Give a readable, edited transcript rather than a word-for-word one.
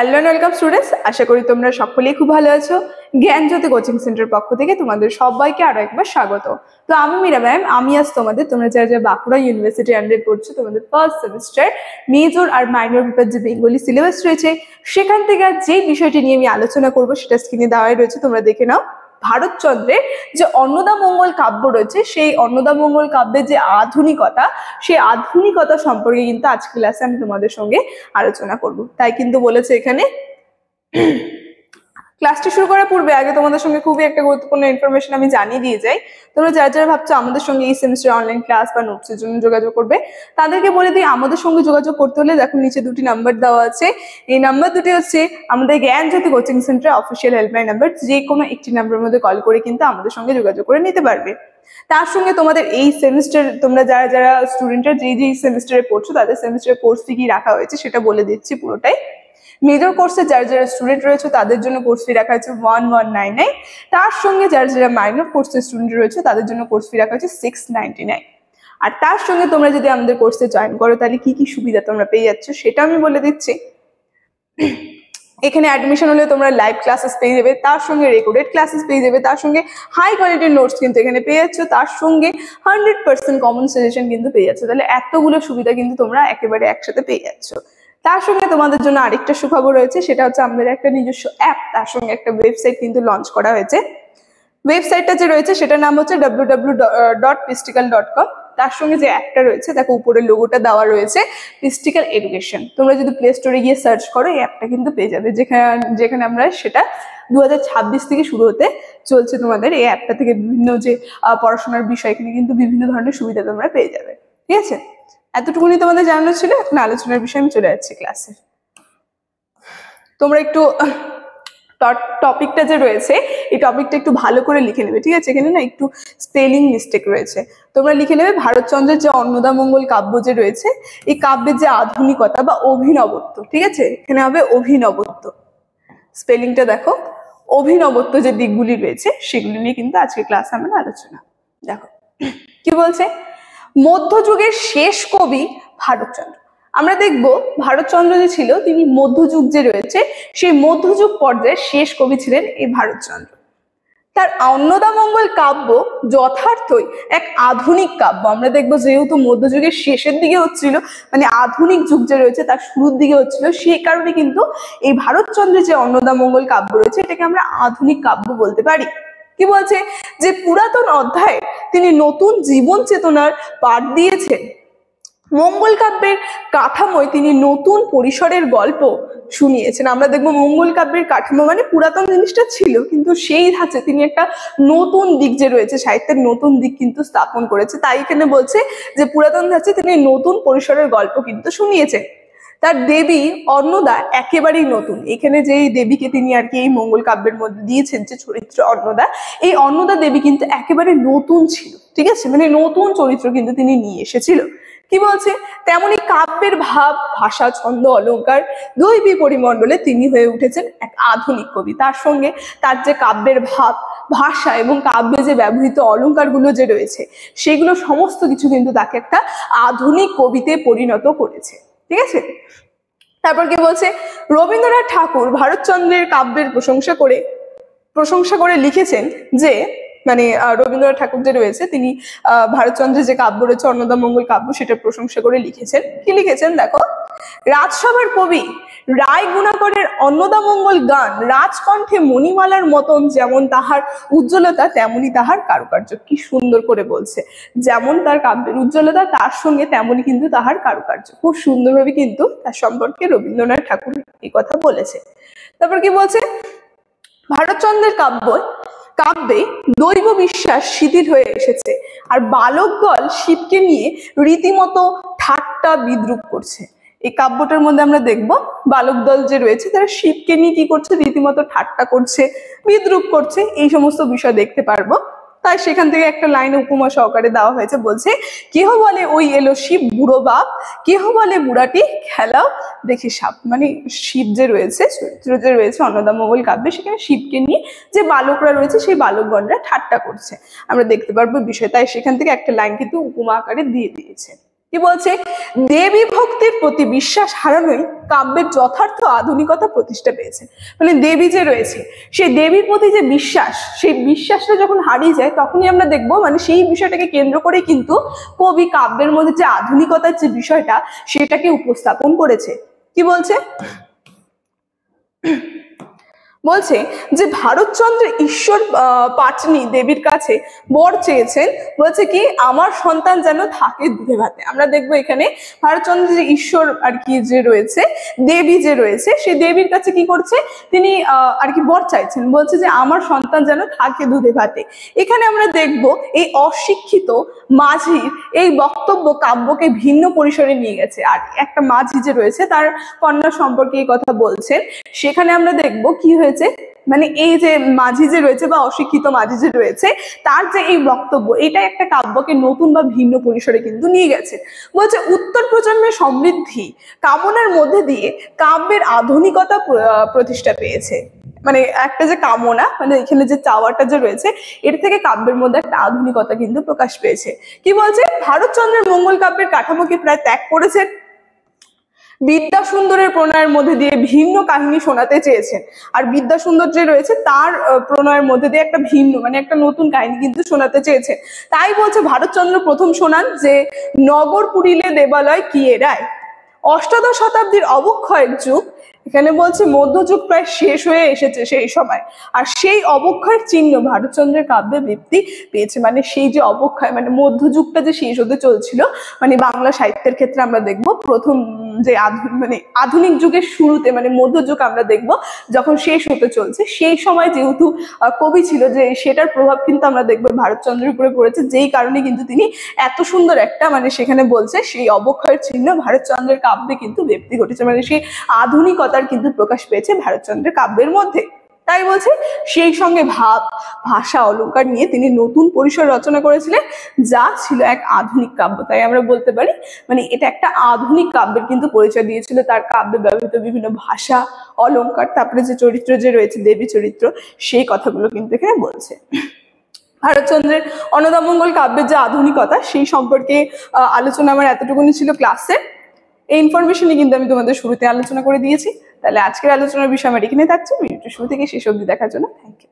Hello and welcome students, আশা করি তোমরা সকলেই খুব ভালো আছো। জ্ঞানজ্যোতি কোচিং সেন্টার পক্ষ থেকে তোমাদের সবাইকে আরো একবার স্বাগত। তো আমি মীরা ম্যাম, আমি আজ তোমরা যারা বাঁকুড়া ইউনিভার্সিটি আন্ডারে পড়ছো, তোমাদের ফার্স্ট সেমিস্টার মেজর আর মাইনর পেপার যে বেঙ্গলি সিলেবাস রয়েছে সেখান থেকে যে বিষয়টি নিয়ে আমি আলোচনা করবো সেটা স্ক্রিনে দেওয়াই রয়েছে, তোমরা দেখে নাও। ভারতচন্দ্রের যে অন্নদামঙ্গল কাব্য রয়েছে, সেই অন্নদামঙ্গল কাব্যের যে আধুনিকতা, সেই আধুনিকতা সম্পর্কে কিন্তু আজকে ক্লাসে আমি তোমাদের সঙ্গে আলোচনা করব। তাই কিন্তু বলেছে এখানে ক্লাসটি শুরু করার পূর্বে আগে তোমাদের সঙ্গে খুবই একটা গুরুত্বপূর্ণ ইনফরমেশন আমি জানিয়ে দিয়ে যাই। তোমরা যারা যারা ভাবছো আমাদের সঙ্গে এই সেমিস্টার অনলাইন ক্লাস বা নোটসের জন্য যোগাযোগ করবে, তাদেরকে বলে দিই আমাদের সঙ্গে যোগাযোগ করতে হলে দেখো নিচে দুটি নাম্বার দেওয়া আছে। এই নাম্বার দুটি হচ্ছে আমাদের Gyanjyoti coaching centre official helpline number. যে কোনো একটি নাম্বারের মধ্যে কল করে কিন্তু আমাদের সঙ্গে যোগাযোগ করে নিতে পারবে। তার সঙ্গে তোমাদের এই সেমিস্টার তোমরা যারা যারা স্টুডেন্টরা যেই সেমিস্টারে পড়ছো তাদের সেমিস্টারের কোর্স ফি কি রাখা হয়েছে সেটা বলে দিচ্ছি পুরোটাই। মেজর কোর্সে যারা যারা স্টুডেন্ট রয়েছে তাদের জন্য কোর্স ফি রাখা হয়েছে 1199। তার সঙ্গে যারা যারা মাইনর কোর্সের স্টুডেন্ট রয়েছে তাদের জন্য কোর্স ফি রাখা হয়েছে 699। আর তার সঙ্গে তোমরা যদি আমাদের কোর্সে জয়েন করো তাহলে কি কি সুবিধা তোমরা পেয়ে যাচ্ছ সেটা আমি বলে দিচ্ছি। এখানে অ্যাডমিশন হলে তোমরা লাইভ ক্লাসেস পেয়ে যাবে, তার সঙ্গে রেকর্ডেড ক্লাসেস পেয়ে যাবে, তার সঙ্গে হাই কোয়ালিটির নোটস কিন্তু এখানে পেয়ে যাচ্ছ, তার সঙ্গে 100% কমন সাজেশন কিন্তু পেয়ে যাচ্ছ। তাহলে এতগুলো সুবিধা কিন্তু তোমরা একেবারে একসাথে পেয়ে যাচ্ছ। তার সঙ্গে তোমাদের জন্য আরেকটা সুখবর রয়েছে, সেটা হচ্ছে আমাদের একটা নিজস্ব অ্যাপ, তার সঙ্গে একটা ওয়েবসাইট কিন্তু লঞ্চ করা হয়েছে। ওয়েবসাইটটা যে রয়েছে সেটার নাম হচ্ছে www.pistical.com। তার সঙ্গে যে অ্যাপটা রয়েছে দেখো উপরে লোগোটা দেওয়া রয়েছে পিস্টিক্যাল এডুকেশন। তোমরা যদি প্লে স্টোরে গিয়ে সার্চ করো এই অ্যাপটা কিন্তু পেয়ে যাবে, যেখানে আমরা সেটা 2026 থেকে শুরু হতে চলছে। তোমাদের এই অ্যাপটা থেকে বিভিন্ন যে পড়াশোনার বিষয় এখানে কিন্তু বিভিন্ন ধরনের সুবিধা তোমরা পেয়ে যাবে। ঠিক আছে, এতটুকুনি তোমাদের জানানো ছিল। এখন আলোচনার বিষয়ে আমি চলে যাচ্ছি ক্লাসে। তোমরা একটু টপিকটা যে রয়েছে এই টপিকটা একটু ভালো করে লিখে নেবে, ঠিক আছে? এখানে না একটু স্পেলিং মিস্টেক রয়েছে, তোমরা লিখে নেবে ভারতচন্দ্রের যে অন্নদামঙ্গল কাব্য যে রয়েছে এই কাব্যের যে আধুনিকতা বা অভিনবত্ব, ঠিক আছে? এখানে হবে অভিনবত্ব। স্পেলিংটা দেখো, অভিনবত্ব যে দিকগুলি রয়েছে সেগুলি নিয়ে কিন্তু আজকে ক্লাসে আমরা আলোচনা। দেখো কি বলছে, মধ্যযুগের শেষ কবি ভারতচন্দ্র। আমরা দেখব ভারতচন্দ্র যে ছিল তিনি মধ্যযুগ যে রয়েছে সেই মধ্যযুগ পর্যায়ের শেষ কবি ছিলেন এই ভারতচন্দ্র। তার অন্নদামঙ্গল কাব্য যথার্থই এক আধুনিক কাব্য। আমরা দেখবো যেহেতু মধ্যযুগের শেষের দিকে হচ্ছিল, মানে আধুনিক যুগ যে রয়েছে তার শুরুর দিকে হচ্ছিল, সেই কারণে কিন্তু এই ভারতচন্দ্রের যে অন্নদামঙ্গল কাব্য রয়েছে এটাকে আমরা আধুনিক কাব্য বলতে পারি। কি বলছে, যে পুরাতন অধ্যায়ে তিনি নতুন জীবন চেতনার পাঠ দিয়েছেন। মঙ্গল কাব্যের কাঠামোয় তিনি নতুন পরিসরের গল্প শুনিয়েছেন। আমরা দেখবো মঙ্গল কাব্যের কাঠামো মানে পুরাতন জিনিসটা ছিল, কিন্তু সেই ধাঁচে তিনি একটা নতুন দিক যে রয়েছে সাহিত্যের নতুন দিক কিন্তু স্থাপন করেছে। তাই এখানে বলছে যে পুরাতন ধাঁচে তিনি নতুন পরিসরের গল্প কিন্তু শুনিয়েছেন। তার দেবী অন্নদা একেবারেই নতুন। এখানে যে দেবীকে তিনি আর কি এই মঙ্গল কাব্যের মধ্যে দিয়েছেন যে চরিত্র অন্নদা, এই অন্নদা দেবী কিন্তু একেবারে নতুন ছিল, ঠিক আছে? মানে নতুন চরিত্র কিন্তু তিনি নিয়ে এসেছিল। কি বলছে, তেমনি কাব্যের ভাব, ভাষা, ছন্দ, অলঙ্কার, দৈবী পরিমণ্ডলে তিনি হয়ে উঠেছেন এক আধুনিক কবি। তার সঙ্গে তার যে কাব্যের ভাব, ভাষা এবং কাব্যে যে ব্যবহৃত অলঙ্কারগুলো যে রয়েছে সেগুলো সমস্ত কিছু কিন্তু তাকে একটা আধুনিক কবিতে পরিণত করেছে, ঠিক আছে? তারপর কি বলছে, রবীন্দ্রনাথ ঠাকুর ভারতচন্দ্রের কাব্যের প্রশংসা করে লিখেছেন যে, মানে রবীন্দ্রনাথ ঠাকুর যে রয়েছে তিনি ভারতচন্দ্রের যে কাব্য রয়েছে অন্নদামঙ্গল কাব্য সেটা প্রশংসা করে লিখেছেন। কি লিখেছেন দেখো, রাজসভার কবি রায় গুণাকরের অন্নদামঙ্গল গান রাজকণ্ঠে মণিমালার মতন, যেমন তাহার উজ্জ্বলতা তেমনি তাহার কারুকার্য। কি সুন্দর করে বলছে, যেমন তার কাব্যের উজ্জ্বলতা তার সঙ্গে তেমনি কিন্তু তাহার কারুকার্য। খুব সুন্দরভাবে কিন্তু তার সম্পর্কে রবীন্দ্রনাথ ঠাকুর এই কথা বলেছে। তারপর কি বলছে, ভারতচন্দ্রের কাব্যে দৈব বিশ্বাস শিথিল হয়ে এসেছে, আর বালক দল শিবকে নিয়ে রীতিমতো ঠাট্টা বিদ্রুপ করছে। এই কাব্যটার মধ্যে আমরা দেখব বালক দল যে রয়েছে তারা শিবকে নিয়ে কি করছে, রীতিমতো ঠাট্টা করছে, বিদ্রুপ করছে, এই সমস্ত বিষয় দেখতে পারবো। তাই সেখান থেকে একটা লাইন উপমা সহকারে দেওয়া হয়েছে, বলছে কেহ বলে ওই এলো শিব বুড়ো বাপ, কেহ বলে বুড়াটি খেলাও দেখি সাপ। মানে শিব যে রয়েছে, চরিত্র যে রয়েছে অন্নদামঙ্গল কাব্যে, সেখানে শিবকে নিয়ে যে বালকরা রয়েছে সেই বালকগণরা ঠাট্টা করছে, আমরা দেখতে পারবো বিষয়। তাই সেখান থেকে একটা লাইন কিন্তু উপমা আকারে দিয়ে দিয়েছে। কি বলছে, দেবী ভক্তির প্রতি বিশ্বাস হারানোই কাব্যের যথার্থ আধুনিকতা প্রতিষ্ঠা পেয়েছে। মানে দেবী যে রয়েছে, সেই দেবীর প্রতি যে বিশ্বাস, সেই বিশ্বাসটা যখন হারিয়ে যায় তখনই আমরা দেখবো মানে সেই বিষয়টাকে কেন্দ্র করে কিন্তু কবি কাব্যের মধ্যে যে আধুনিকতার যে বিষয়টা সেটাকে উপস্থাপন করেছে। কি বলছে, বলছে যে ভারতচন্দ্র ঈশ্বর পাটনি দেবীর কাছে বর চেয়েছেন, বলছে কি আমার সন্তান যেন থাকে দুধে ভাতে। আমরা দেখবো এখানে ভারতচন্দ্র যে ঈশ্বর আর কি যে রয়েছে, দেবী যে রয়েছে, সেই দেবীর কাছে কি করছে, তিনি আর কি বর চাইছেন, বলছে যে আমার সন্তান যেন থাকে দুধে ভাতে। এখানে আমরা দেখবো এই অশিক্ষিত মাঝির এই বক্তব্য কাব্যকে ভিন্ন পরিসরে নিয়ে গেছে। আর একটা মাঝি যে রয়েছে তার কন্যা সম্পর্কে এই কথা বলছেন, সেখানে আমরা দেখবো কি হয়েছে, মানে এই যে মাঝি যে রয়েছে বা অশিক্ষিত মাঝি যে রয়েছে তার যে এই বক্তব্য, এটা একটা কাব্যকে নতুন বা ভিন্ন পরিসরে কিন্তু নিয়ে গেছে। বলছে উত্তর প্রজন্মের সমৃদ্ধি কামনার মধ্যে দিয়ে কাব্যের আধুনিকতা প্রতিষ্ঠা পেয়েছে। মানে একটা যে কামনা, মানে এখানে যে চাওয়াটা যে রয়েছে, এর থেকে কাব্যের মধ্যে একটা আধুনিকতা কিন্তু প্রকাশ পেয়েছে। কি বলছে, ভারতচন্দ্রের মঙ্গল কাব্যের কাঠামোকে প্রায় ত্যাগ করেছেন, বিদ্যাসুন্দরের প্রণয়ের মধ্যে দিয়ে ভিন্ন কাহিনী শোনাতে চেয়েছেন। আর বিদ্যাসুন্দর যে রয়েছে তার প্রণয়ের মধ্যে দিয়ে একটা ভিন্ন মানে একটা নতুন কাহিনী কিন্তু শোনাতে চেয়েছে। তাই বলছে ভারতচন্দ্র প্রথম শোনান যে নগর পুরিলে দেবালয় কি এরায়। অষ্টাদশ শতাব্দীর অবক্ষয়ের যুগ, এখানে বলছে মধ্যযুগ প্রায় শেষ হয়ে এসেছে সেই সময়, আর সেই অবক্ষয়ের চিহ্ন ভারতচন্দ্রের কাব্যে বৃত্তি পেয়েছে। মানে সেই যে অবক্ষয়, মানে মধ্যযুগটা যে শেষ হতে চলছিল, মানে বাংলা সাহিত্যের ক্ষেত্রে আমরা দেখবো প্রথম যে মানে আধুনিক যুগের শুরুতে, মানে মধ্যযুগ আমরা দেখবো যখন শেষ হতে চলছে, সেই সময় যেহেতু কবি ছিল যে সেটার প্রভাব কিন্তু আমরা দেখবো ভারতচন্দ্রের উপরে পড়েছে, যেই কারণে কিন্তু তিনি এত সুন্দর একটা মানে সেখানে বলছে সেই অবক্ষয়ের চিহ্ন ভারতচন্দ্রের কাব্যে কিন্তু ব্যক্তি ঘটেছে। মানে সেই আধুনিকতার কিন্তু প্রকাশ পেয়েছে ভারতচন্দ্রের কাব্যের মধ্যে। তাই বলছে সেই সঙ্গে ভাব, ভাষা, অলঙ্কার নিয়ে তিনি নতুন পরিসর রচনা করেছিলেন, যা ছিল এক আধুনিক কাব্য। তাই আমরা বলতে পারি মানে এটা একটা আধুনিক কাব্যের কিন্তু পরিচয় দিয়েছিল। তার কাব্যে ব্যবহৃত বিভিন্ন ভাষা, অলঙ্কার, তারপরে যে চরিত্র যে রয়েছে দেবী চরিত্র, সেই কথাগুলো কিন্তু এখানে বলছে। ভারতচন্দ্রের অন্নদামঙ্গল কাব্যের যে আধুনিকতা সেই সম্পর্কে আলোচনা আমার এতটুকুনি ছিল ক্লাসে। এই ইনফরমেশনই কিন্তু আমি তোমাদের শুরুতে আলোচনা করে দিয়েছি। তাহলে আজকের আলোচনার বিষয় আমার এখানে থাকছে। ভিডিওটি শুরু থেকে শেষ অবধি দেখার জন্য থ্যাংক ইউ।